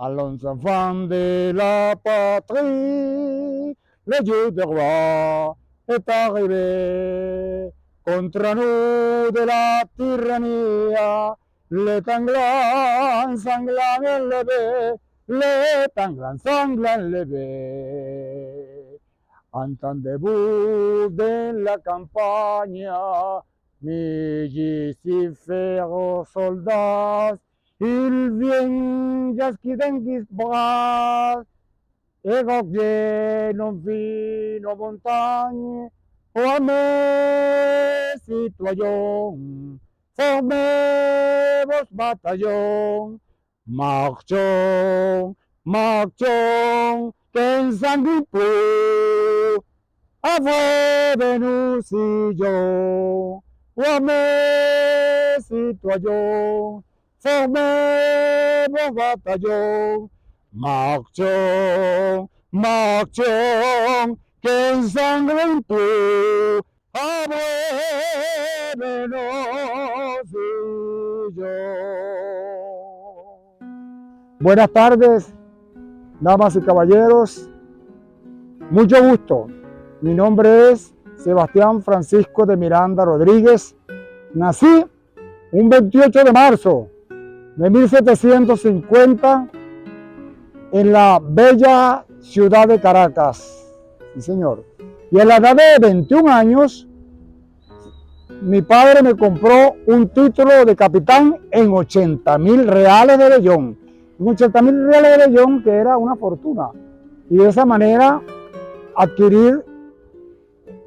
Allons enfants de la patrie, le Dieu de roi est arrivé. Contre nous de la tyrannie, l'étanglant sanglant élevé, l'étanglant sanglant élevé. Entendez-vous de la campagne, mégicifères soldats, ils viennent jasquidens bras, évoquer nos vies, nos montagnes. Oh mes citoyens, formez vos bataillons, marchons, marchons, qu'ensemble pour avant de nous sillons. Oh mes citoyens, formez vos bataillons, marchons, marchons, qu'ensemble pour avant de nos sillons. Buenas tardes, damas y caballeros. Mucho gusto. Mi nombre es Sebastián Francisco de Miranda Rodríguez. Nací un 28 de marzo de 1750 en la bella ciudad de Caracas. Sí, señor. Y a la edad de 21 años, mi padre me compró un título de capitán en 80.000 reales de vellón. En 80.000 reales de vellón, que era una fortuna. Y de esa manera adquirir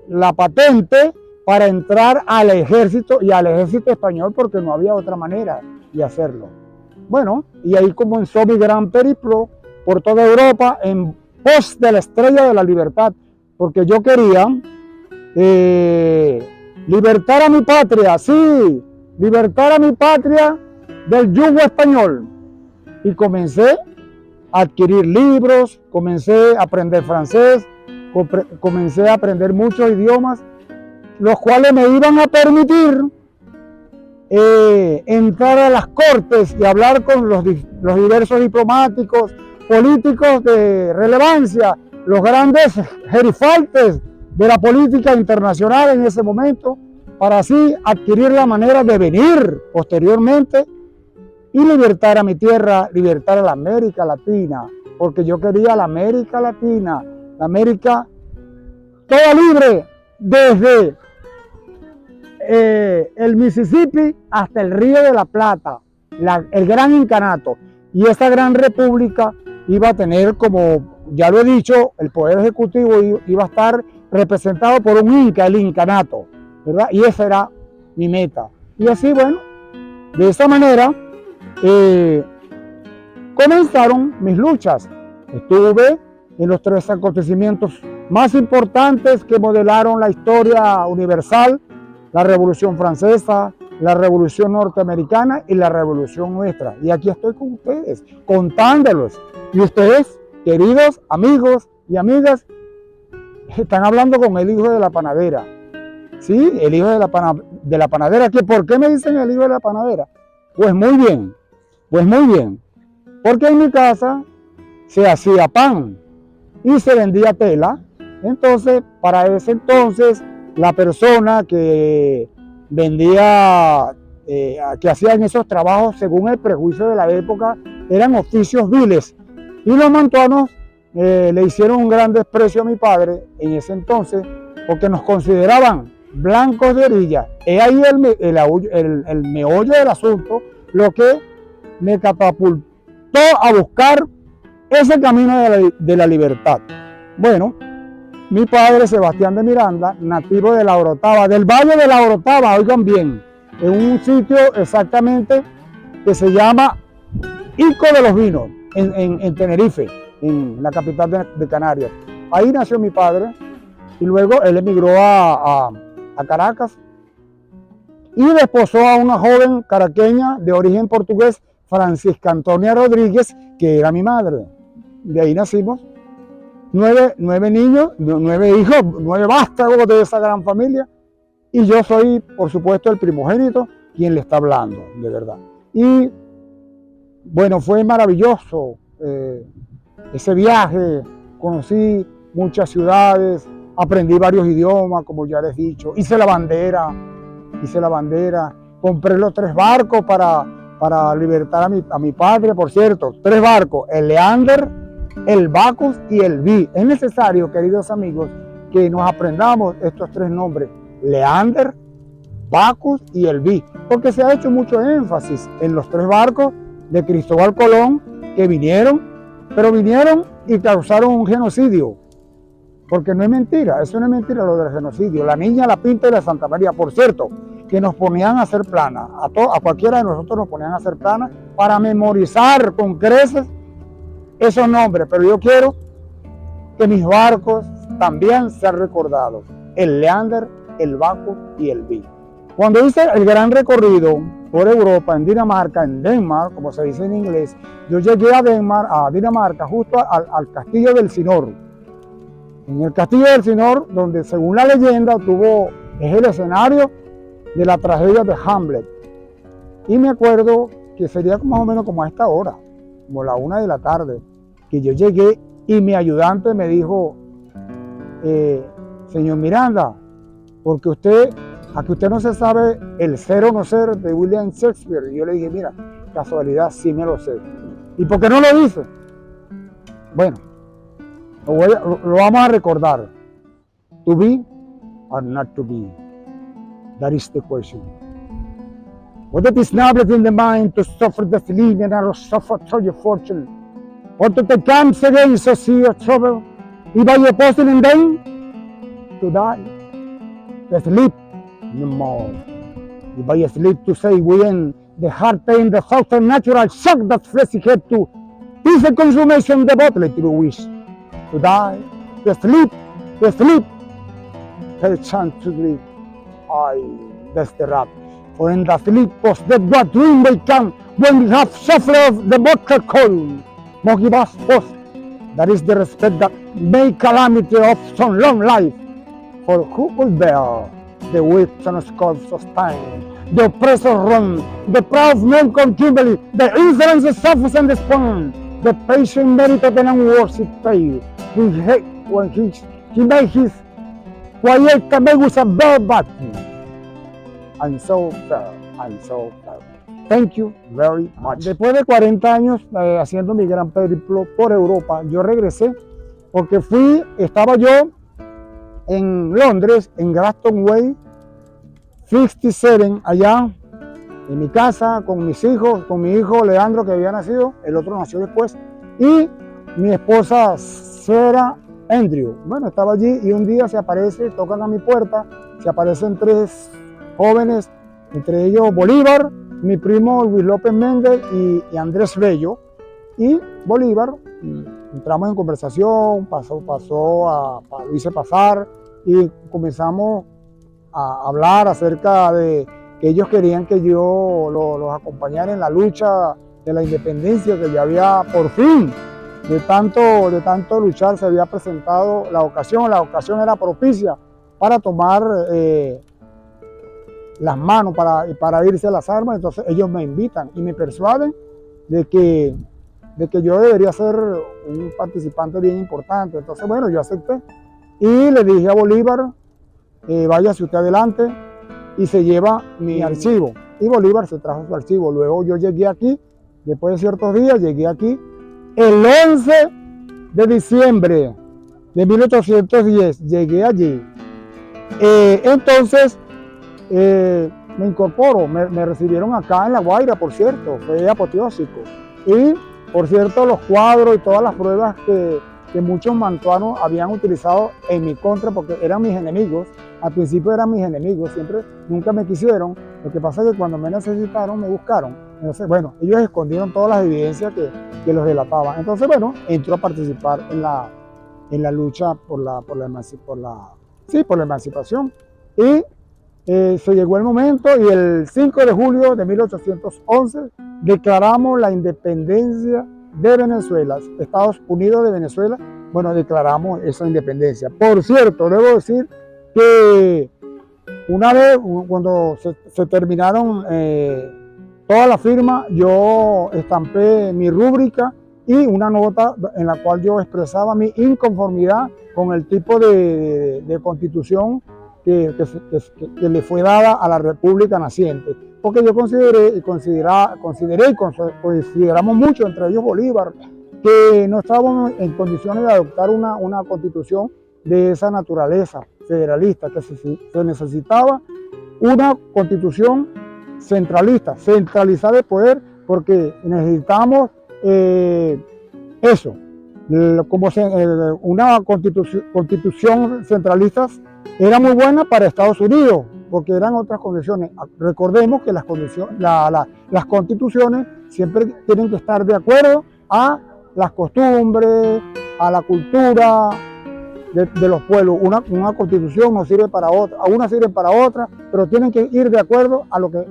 la patente para entrar al ejército y al ejército español, porque no había otra manera de hacerlo. Bueno, y ahí comenzó mi gran periplo por toda Europa en pos de la Estrella de la Libertad, porque yo quería libertar a mi patria, sí, libertar a mi patria del yugo español. Y comencé a adquirir libros, comencé a aprender francés, comencé a aprender muchos idiomas, los cuales me iban a permitir entrar a las cortes y hablar con los diversos diplomáticos, políticos de relevancia, los grandes gerifaltes de la política internacional en ese momento, para así adquirir la manera de venir posteriormente y libertar a mi tierra, libertar a la América Latina, porque yo quería la América Latina, la América toda libre, desde el Mississippi hasta el Río de la Plata, el Gran Incanato. Y esta gran república iba a tener, como ya lo he dicho, el poder ejecutivo iba a estar representado por un inca, el incanato, ¿verdad? Y esa era mi meta. Y así, bueno, de esa manera comenzaron mis luchas. Estuve en los 3 acontecimientos más importantes que modelaron la historia universal: la Revolución Francesa, la Revolución Norteamericana y la Revolución nuestra. Y aquí estoy con ustedes, contándolos. Y ustedes, queridos amigos y amigas, están hablando con el hijo de la panadera. Sí, el hijo de la panadera. ¿Por qué me dicen el hijo de la panadera? Pues muy bien, porque en mi casa se hacía pan y se vendía tela. Entonces, para ese entonces, la persona que vendía, que hacían esos trabajos, según el prejuicio de la época, eran oficios viles. Y los mantuanos le hicieron un gran desprecio a mi padre en ese entonces, porque nos consideraban blancos de orilla. He ahí el meollo del asunto, lo que me catapultó a buscar ese camino de la libertad. Bueno, mi padre, Sebastián de Miranda, nativo de La Orotava, del Valle de La Orotava, oigan bien, en un sitio exactamente que se llama Ico de los Vinos, en Tenerife, en la capital de Canarias. Ahí nació mi padre y luego él emigró a Caracas y desposó a una joven caraqueña de origen portugués, Francisca Antonia Rodríguez, que era mi madre. De ahí nacimos. nueve niños, 9 hijos, 9 vástagos de esa gran familia. Y yo soy, por supuesto, el primogénito quien le está hablando, de verdad. Y bueno, fue maravilloso ese viaje. Conocí muchas ciudades, aprendí varios idiomas, como ya les he dicho. Hice la bandera, compré los 3 barcos para libertar a mi padre, por cierto. 3 barcos, el Leander, el Bacchus y el Vi. Es necesario, queridos amigos, que nos aprendamos estos 3 nombres. Leander, Bacchus y el Vi, porque se ha hecho mucho énfasis en los 3 barcos de Cristóbal Colón que vinieron, pero vinieron y causaron un genocidio, porque no es mentira, eso no es mentira lo del genocidio. La Niña, la Pinta y la Santa María, por cierto, que nos ponían a hacer planas, a cualquiera de nosotros nos ponían a hacer planas para memorizar con creces esos nombres, pero yo quiero que mis barcos también sean recordados, el Leander, el Bacchus y el Vi. Cuando hice el gran recorrido por Europa, en Dinamarca, en Denmark, como se dice en inglés, yo llegué a Dinamarca, justo al Castillo del Sinor. En el Castillo del Sinor, donde según la leyenda es el escenario de la tragedia de Hamlet. Y me acuerdo que sería más o menos como a esta hora, como la 1 de la tarde, que yo llegué y mi ayudante me dijo, señor Miranda, porque aquí usted no se sabe el ser o no ser de William Shakespeare. Y yo le dije, mira, casualidad, sí me lo sé. ¿Y por qué no lo dice? Bueno, lo vamos a recordar. To be or not to be? That is the question. What it is not in the mind to suffer the sleep and to suffer through your fortune, or to take comes again so see your trouble, if by your person in vain, to die, to sleep no more. If by sleep to say when the heart pain, the thought and natural shock that flesh head to, is the consummation the bottle to wish, to die, to sleep, her chance to sleep. That's the rap. For in the sleep post that what dream may come when we have suffered the mortal cold. Mogibas post, that is the respect that may calamity of some long life. For who will bear the whips and scourges of time, the oppressor wrong, the proud men continually, the insolence, the suffers and the scorn, the patient merit of an unworthy pay, when he made his quiet camegus a bell button. And so fair. Thank you very much. Después de 40 años haciendo mi gran periplo por Europa, yo regresé porque estaba yo en Londres, en Glastonbury 57, allá en mi casa con mis hijos, con mi hijo Leandro que había nacido, el otro nació después, y mi esposa Sarah Andrew. Bueno, estaba allí y un día tocan a mi puerta, se aparecen 3 jóvenes, entre ellos Bolívar, mi primo Luis López Méndez y Andrés Bello. Y Bolívar, entramos en conversación, lo hice pasar y comenzamos a hablar acerca de que ellos querían que yo los acompañara en la lucha de la independencia, que ya había por fin, de tanto luchar, se había presentado la ocasión era propicia para tomar las manos, para irse a las armas. Entonces ellos me invitan y me persuaden de que yo debería ser un participante bien importante. Entonces, bueno, yo acepté y le dije a Bolívar, váyase usted adelante y se lleva mi archivo. Y Bolívar se trajo su archivo. Luego yo llegué aquí, después de ciertos días, llegué aquí el 11 de diciembre de 1810, llegué allí. Entonces, me incorporo, me recibieron acá en La Guaira, por cierto, fue apoteósico. Y, por cierto, los cuadros y todas las pruebas que muchos mantuanos habían utilizado en mi contra, porque eran mis enemigos, al principio eran mis enemigos, nunca me quisieron. Lo que pasa es que cuando me necesitaron, me buscaron. Entonces, bueno, ellos escondieron todas las evidencias que los delataban. Entonces, bueno, entró a participar en la lucha por la emancipación. Y se llegó el momento y el 5 de julio de 1811 declaramos la independencia de Venezuela. Estados Unidos de Venezuela bueno, declaramos esa independencia. Por cierto, debo decir que una vez, cuando se terminaron todas las firmas, yo estampé mi rúbrica y una nota en la cual yo expresaba mi inconformidad con el tipo de constitución que le fue dada a la República naciente. Porque yo consideramos mucho, entre ellos Bolívar, que no estábamos en condiciones de adoptar una constitución de esa naturaleza federalista, que se necesitaba una constitución centralizada de poder, porque necesitamos eso, como una constitución centralista era muy buena para Estados Unidos, porque eran otras condiciones. Recordemos que las constituciones siempre tienen que estar de acuerdo a las costumbres, a la cultura de los pueblos. Una constitución no sirve para otra, a una sirve para otra, pero tienen que ir de acuerdo a lo que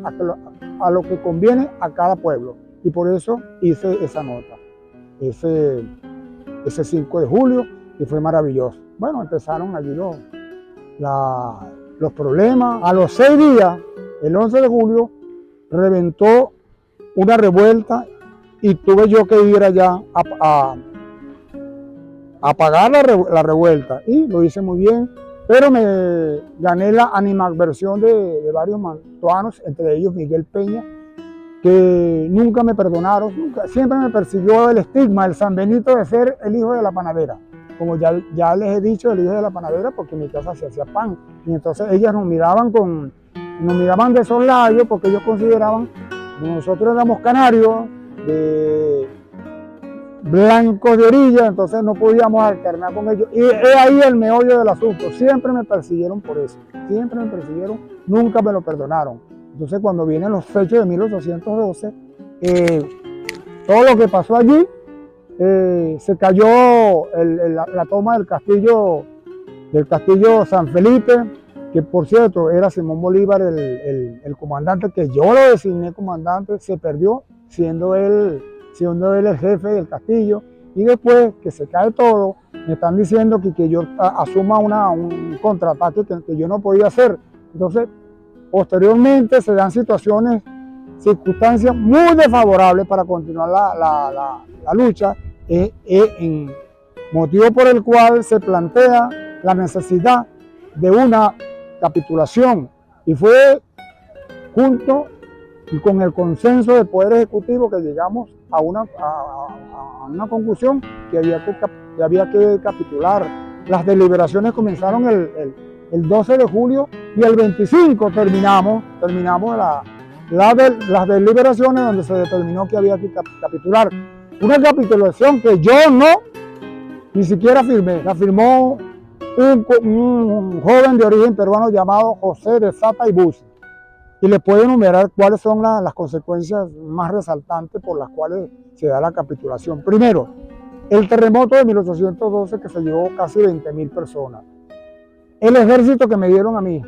conviene a cada pueblo. Y por eso hice esa nota, ese 5 de julio, y fue maravilloso. Bueno, empezaron allí los problemas. A los 6 días, el 11 de julio, reventó una revuelta y tuve yo que ir allá a apagar la revuelta, y lo hice muy bien, pero me gané la animadversión de varios mantuanos, entre ellos Miguel Peña, que nunca me perdonaron, siempre me persiguió el estigma, el San Benito de ser el hijo de la panadera. Como ya les he dicho, el hijo de la panadera, porque en mi casa se hacía pan, y entonces ellas nos miraban de soslayo, porque ellos consideraban que nosotros éramos canarios, blancos de orilla, entonces no podíamos alternar con ellos. Y es ahí el meollo del asunto. Siempre me persiguieron por eso, siempre me persiguieron, nunca me lo perdonaron. Entonces, cuando vienen los hechos de 1812, todo lo que pasó allí, se cayó la toma del castillo San Felipe, que por cierto era Simón Bolívar el comandante, que yo lo designé comandante, se perdió siendo él el jefe del castillo. Y después que se cae todo, me están diciendo que yo asuma un contraataque que yo no podía hacer. Entonces, posteriormente se dan circunstancias muy desfavorables para continuar la lucha, motivo por el cual se plantea la necesidad de una capitulación, y fue junto con el consenso del Poder Ejecutivo que llegamos a una conclusión que había que capitular. Las deliberaciones comenzaron el 12 de julio y el 25 terminamos las deliberaciones, donde se determinó que había que capitular. Una capitulación que yo ni siquiera firmé, la firmó un joven de origen peruano llamado José de Sata y Bus, y le puedo enumerar cuáles son las consecuencias más resaltantes por las cuales se da la capitulación. Primero, el terremoto de 1812, que se llevó casi 20.000 personas. El ejército que me dieron a mí,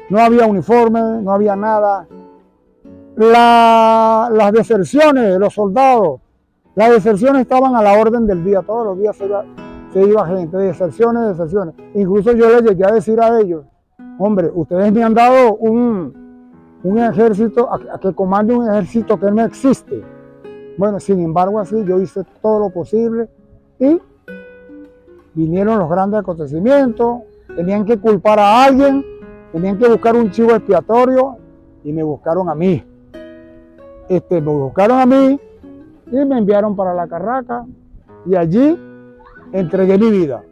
no había uniforme, no había nada. Las deserciones de los soldados, las deserciones estaban a la orden del día, todos los días se iba gente, deserciones. Incluso yo les llegué a decir a ellos: hombre, ustedes me han dado un ejército, a que comande un ejército que no existe. Bueno, sin embargo, así yo hice todo lo posible, y vinieron los grandes acontecimientos, tenían que culpar a alguien, tenían que buscar un chivo expiatorio, y me buscaron a mí. Me buscaron a mí y me enviaron para la Carraca, y allí entregué mi vida.